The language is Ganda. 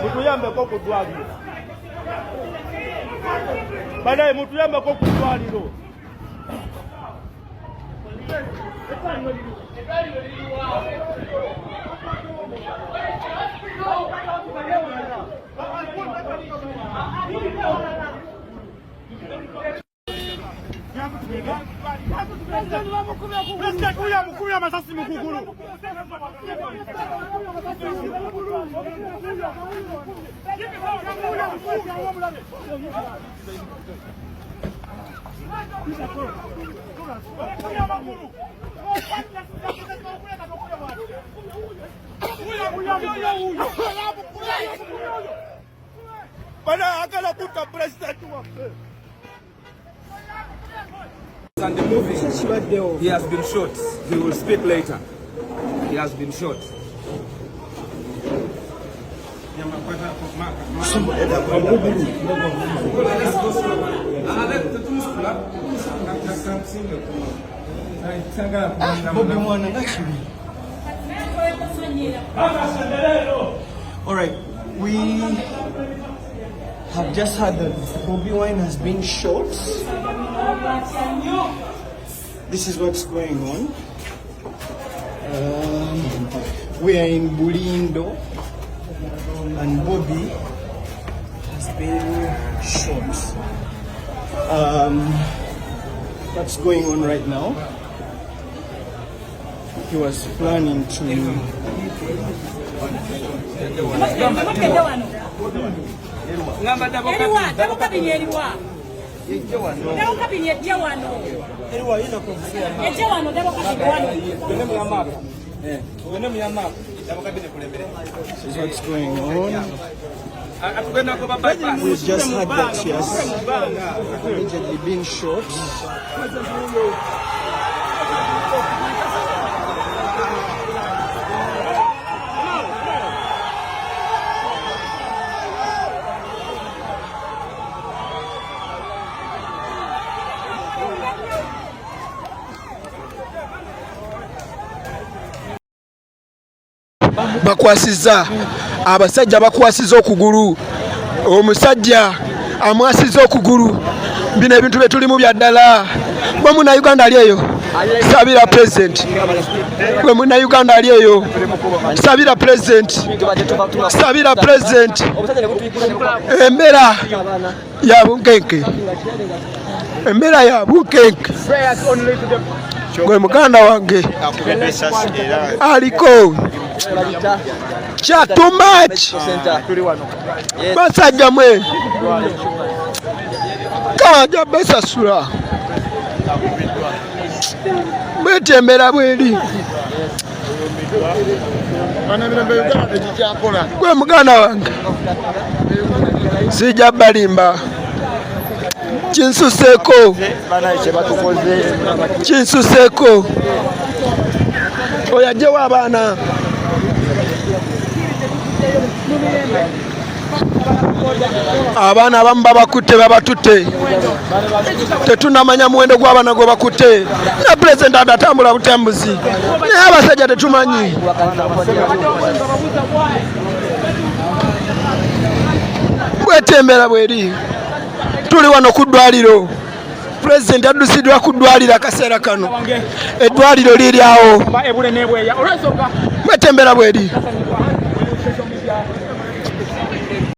Mutuyambe ko kudwaliro. Banaye mutuyambe ko kudwaliro. President William Kuya masasi mukuguru. Bana akala puta president wake. And the movie, he has been shot. He will speak later. He has been shot. All right, we have just heard that Bobi Wine has been shot. This is what's going on. We are in Bulindo and Bobi has been shot. What's going on right now? He was planning to this is what's going on. We just had that she has allegedly been shot. Bakwasiza abasajja bakwasiza okugulu omusajja amwasiza okugulu bino ebintu bye tulimu bya ddala bwe muna Uganda ali eyo sabira president bwe muna Uganda ali eyo sabira president embeera ya bunkenke embeera ya bunkenke gwe muganda wange aliko cha too much basajja mwe kaja besasula betembera bweri gwe muganda wange sijja balimba kinsuseko oyajewo abaana abaana abamu babakutte babatutte tetunamanya muwendo gw'abaana gwe bakutte ne pulezidenti adatambula butambuzi naye abasajja tetumanyi bwetembera bweri tuli wano ku ddwaliro pulezidenti addusiddwa ku ddwaliro akaseera kano eddwaliro liri awo bwetembera bweri